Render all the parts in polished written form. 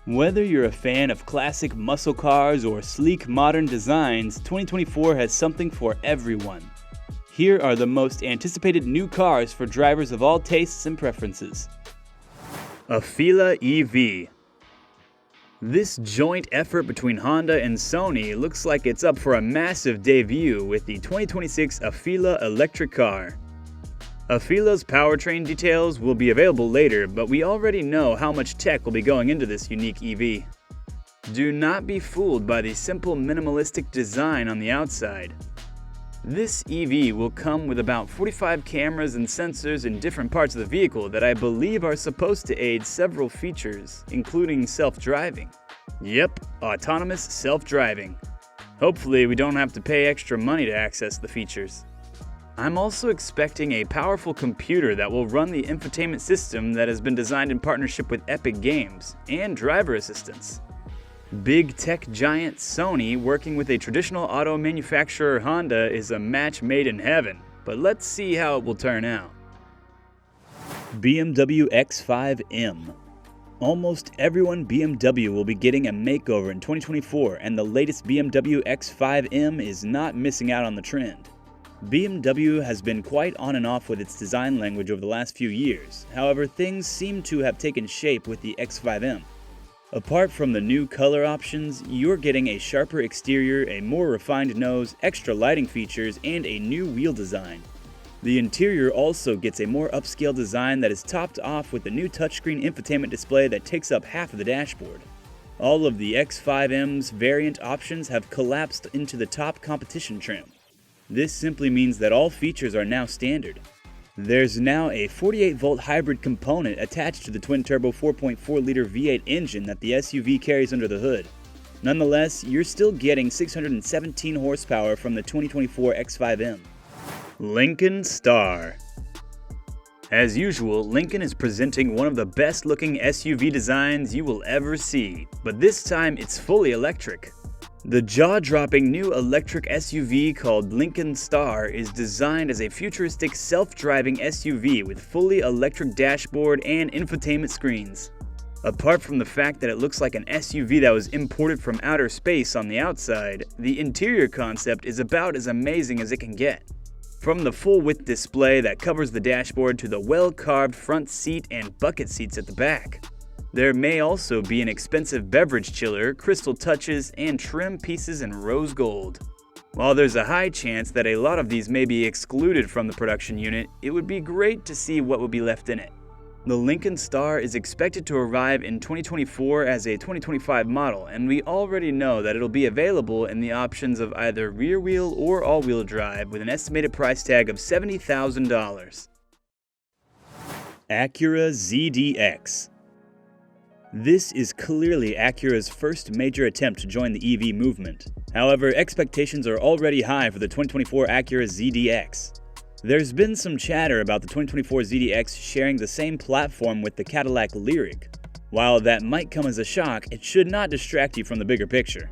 Whether you're a fan of classic muscle cars or sleek modern designs, 2024 has something for everyone. Here are the most anticipated new cars for drivers of all tastes and preferences. AFIA EV. This joint effort between Honda and Sony looks like it's up for a massive debut with the 2026 AFIA electric car. AFIA's powertrain details will be available later, but we already know how much tech will be going into this unique EV. Do not be fooled by the simple minimalistic design on the outside. This EV will come with about 45 cameras and sensors in different parts of the vehicle that I believe are supposed to aid several features, including self-driving. Yep, autonomous self-driving. Hopefully we don't have to pay extra money to access the features. I'm also expecting a powerful computer that will run the infotainment system that has been designed in partnership with Epic Games, and driver assistance. Big tech giant Sony working with a traditional auto manufacturer Honda is a match made in heaven, but let's see how it will turn out. BMW X5M. Almost everyone BMW will be getting a makeover in 2024, and the latest BMW X5M is not missing out on the trend. BMW has been quite on and off with its design language over the last few years. However, things seem to have taken shape with the X5M. Apart from the new color options, you're getting a sharper exterior, a more refined nose, extra lighting features, and a new wheel design. The interior also gets a more upscale design that is topped off with the new touchscreen infotainment display that takes up half of the dashboard. All of the X5M's variant options have collapsed into the top competition trim. This simply means that all features are now standard. There's now a 48-volt hybrid component attached to the twin-turbo 4.4-liter V8 engine that the SUV carries under the hood. Nonetheless, you're still getting 617 horsepower from the 2024 X5M. Lincoln Star. As usual, Lincoln is presenting one of the best-looking SUV designs you will ever see, but this time it's fully electric. The jaw-dropping new electric SUV called Lincoln Star is designed as a futuristic self-driving SUV with fully electric dashboard and infotainment screens. Apart from the fact that it looks like an SUV that was imported from outer space on the outside, the interior concept is about as amazing as it can get. From the full-width display that covers the dashboard to the well-carved front seat and bucket seats at the back. There may also be an expensive beverage chiller, crystal touches, and trim pieces in rose gold. While there's a high chance that a lot of these may be excluded from the production unit, it would be great to see what will be left in it. The Lincoln Star is expected to arrive in 2024 as a 2025 model, and we already know that it'll be available in the options of either rear-wheel or all-wheel drive with an estimated price tag of $70,000. Acura ZDX. This is clearly Acura's first major attempt to join the EV movement. However, expectations are already high for the 2024 Acura ZDX. There's been some chatter about the 2024 ZDX sharing the same platform with the Cadillac Lyriq. While that might come as a shock, it should not distract you from the bigger picture.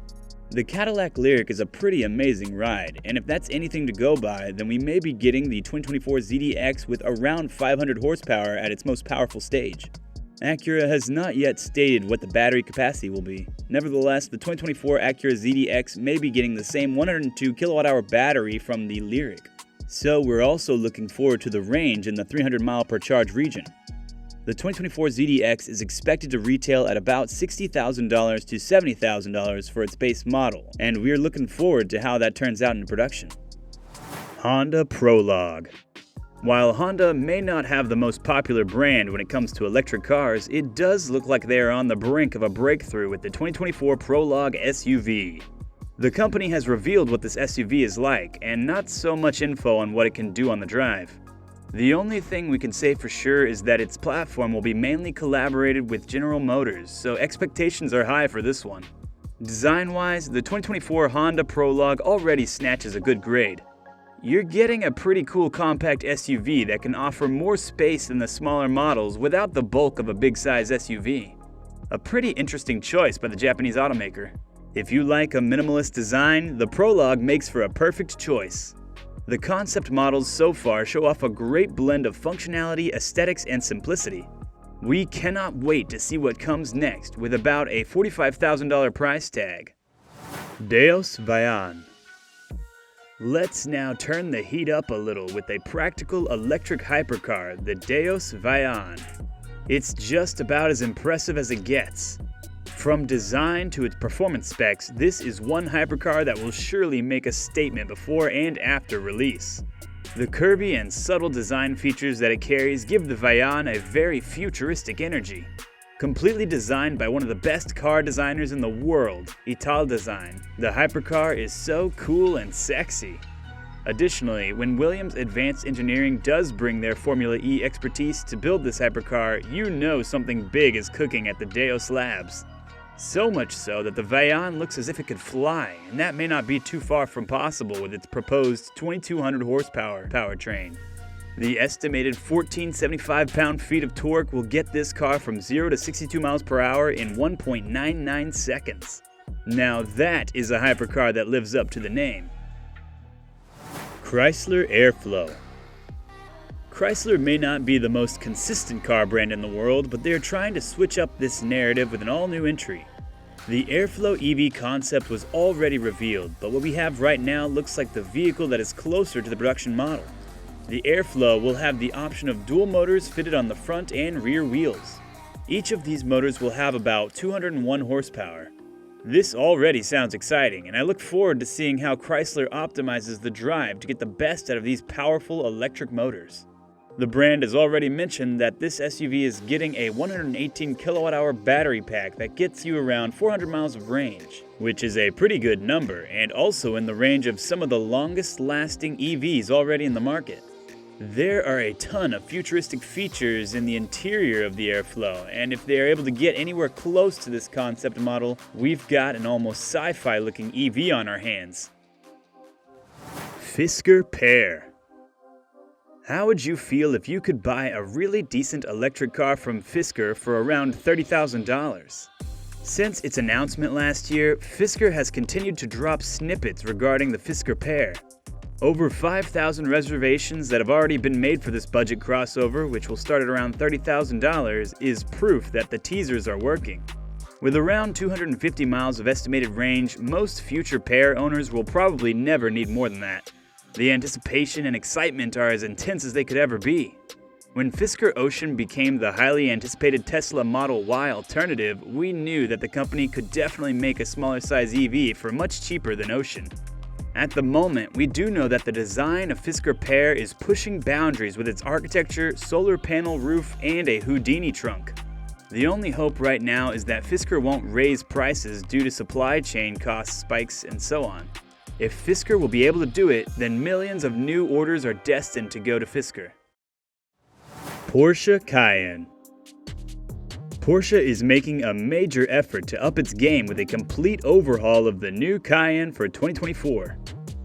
The Cadillac Lyriq is a pretty amazing ride, and if that's anything to go by, then we may be getting the 2024 ZDX with around 500 horsepower at its most powerful stage. Acura has not yet stated what the battery capacity will be. Nevertheless, the 2024 Acura ZDX may be getting the same 102 kWh battery from the Lyriq. So we're also looking forward to the range in the 300 mile per charge region. The 2024 ZDX is expected to retail at about $60,000 to $70,000 for its base model, and we're looking forward to how that turns out in production. Honda Prologue. While Honda may not have the most popular brand when it comes to electric cars, it does look like they are on the brink of a breakthrough with the 2024 Prologue SUV. The company has revealed what this SUV is like, and not so much info on what it can do on the drive. The only thing we can say for sure is that its platform will be mainly collaborated with General Motors, so expectations are high for this one. Design-wise, the 2024 Honda Prologue already snatches a good grade. You're getting a pretty cool compact SUV that can offer more space than the smaller models without the bulk of a big-size SUV. A pretty interesting choice by the Japanese automaker. If you like a minimalist design, the Prologue makes for a perfect choice. The concept models so far show off a great blend of functionality, aesthetics, and simplicity. We cannot wait to see what comes next with about a $45,000 price tag. Deus Vion. Let's now turn the heat up a little with a practical electric hypercar, the Deus Vion. It's just about as impressive as it gets. From design to its performance specs, this is one hypercar that will surely make a statement before and after release. The curvy and subtle design features that it carries give the Vion a very futuristic energy. Completely designed by one of the best car designers in the world, Italdesign, the hypercar is so cool and sexy. Additionally, when Williams Advanced Engineering does bring their Formula E expertise to build this hypercar, you know something big is cooking at the Deus Labs. So much so that the Vion looks as if it could fly, and that may not be too far from possible with its proposed 2200 horsepower powertrain. The estimated 1,475 pound-feet of torque will get this car from 0 to 62 miles per hour in 1.99 seconds. Now that is a hypercar that lives up to the name. Chrysler Airflow. Chrysler may not be the most consistent car brand in the world, but they are trying to switch up this narrative with an all-new entry. The Airflow EV concept was already revealed, but what we have right now looks like the vehicle that is closer to the production model. The Airflow will have the option of dual motors fitted on the front and rear wheels. Each of these motors will have about 201 horsepower. This already sounds exciting, and I look forward to seeing how Chrysler optimizes the drive to get the best out of these powerful electric motors. The brand has already mentioned that this SUV is getting a 118 kilowatt-hour battery pack that gets you around 400 miles of range, which is a pretty good number and also in the range of some of the longest-lasting EVs already in the market. There are a ton of futuristic features in the interior of the Airflow, and if they are able to get anywhere close to this concept model, we've got an almost sci-fi looking EV on our hands. Fisker Pair. How would you feel if you could buy a really decent electric car from Fisker for around $30,000? Since its announcement last year, Fisker has continued to drop snippets regarding the Fisker Pair. Over 5,000 reservations that have already been made for this budget crossover, which will start at around $30,000, is proof that the teasers are working. With around 250 miles of estimated range, most future Pair owners will probably never need more than that. The anticipation and excitement are as intense as they could ever be. When Fisker Ocean became the highly anticipated Tesla Model Y alternative, we knew that the company could definitely make a smaller size EV for much cheaper than Ocean. At the moment, we do know that the design of Fisker Pair is pushing boundaries with its architecture, solar panel roof, and a Houdini trunk. The only hope right now is that Fisker won't raise prices due to supply chain cost spikes and so on. If Fisker will be able to do it, then millions of new orders are destined to go to Fisker. Porsche Cayenne. Porsche is making a major effort to up its game with a complete overhaul of the new Cayenne for 2024.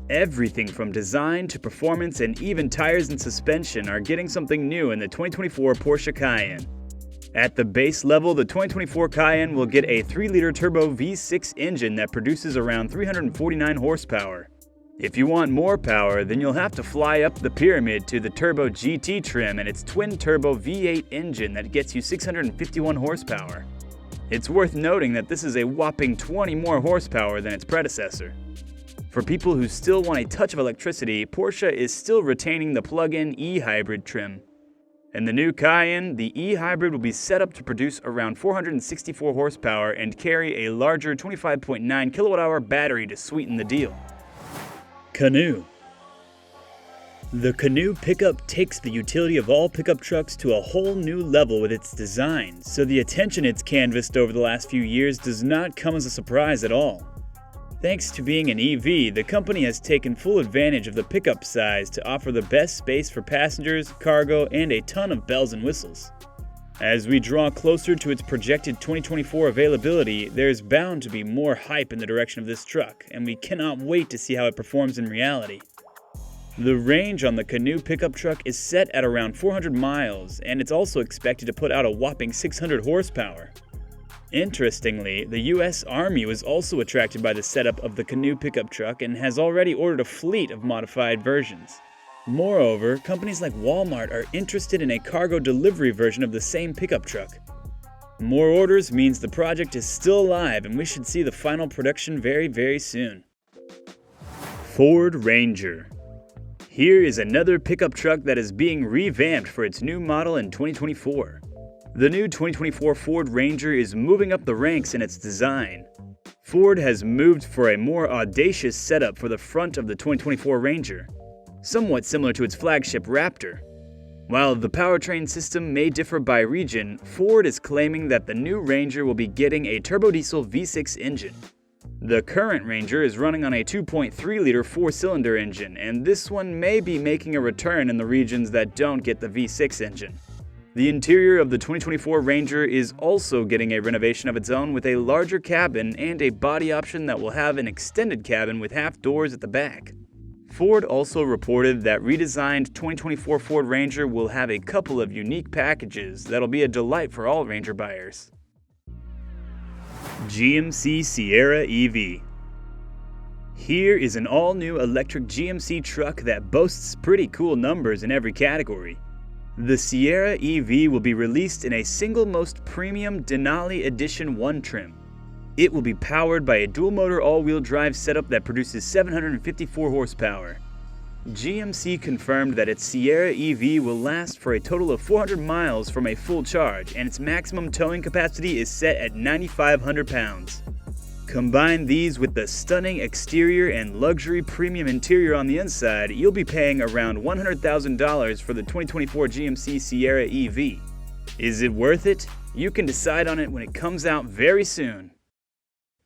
Everything from design to performance and even tires and suspension are getting something new in the 2024 Porsche Cayenne. At the base level, the 2024 Cayenne will get a 3-liter turbo V6 engine that produces around 349 horsepower. If you want more power, then you'll have to fly up the pyramid to the Turbo GT trim and its twin-turbo V8 engine that gets you 651 horsepower. It's worth noting that this is a whopping 20 more horsepower than its predecessor. For people who still want a touch of electricity, Porsche is still retaining the plug-in e-hybrid trim. In the new Cayenne, the e-hybrid will be set up to produce around 464 horsepower and carry a larger 25.9 kilowatt-hour battery to sweeten the deal. Canoe. The Canoe pickup takes the utility of all pickup trucks to a whole new level with its design, so the attention it's canvassed over the last few years does not come as a surprise at all. Thanks to being an EV, the company has taken full advantage of the pickup size to offer the best space for passengers, cargo, and a ton of bells and whistles. As we draw closer to its projected 2024 availability, there's bound to be more hype in the direction of this truck, and we cannot wait to see how it performs in reality. The range on the Canoe pickup truck is set at around 400 miles, and it's also expected to put out a whopping 600 horsepower. Interestingly, the US Army was also attracted by the setup of the Canoe pickup truck and has already ordered a fleet of modified versions. Moreover, companies like Walmart are interested in a cargo delivery version of the same pickup truck. More orders means the project is still alive and we should see the final production very soon. Ford Ranger. Here is another pickup truck that is being revamped for its new model in 2024. The new 2024 Ford Ranger is moving up the ranks in its design. Ford has moved for a more audacious setup for the front of the 2024 Ranger, somewhat similar to its flagship Raptor. While the powertrain system may differ by region, Ford is claiming that the new Ranger will be getting a turbodiesel V6 engine. The current Ranger is running on a 2.3-liter four-cylinder engine, and this one may be making a return in the regions that don't get the V6 engine. The interior of the 2024 Ranger is also getting a renovation of its own with a larger cabin and a body option that will have an extended cabin with half doors at the back. Ford also reported that redesigned 2024 Ford Ranger will have a couple of unique packages that'll be a delight for all Ranger buyers. GMC Sierra EV. Here is an all-new electric GMC truck that boasts pretty cool numbers in every category. The Sierra EV will be released in a single most premium Denali Edition 1 trim. It will be powered by a dual-motor all-wheel drive setup that produces 754 horsepower. GMC confirmed that its Sierra EV will last for a total of 400 miles from a full charge, and its maximum towing capacity is set at 9,500 pounds. Combine these with the stunning exterior and luxury premium interior on the inside, you'll be paying around $100,000 for the 2024 GMC Sierra EV. Is it worth it? You can decide on it when it comes out very soon.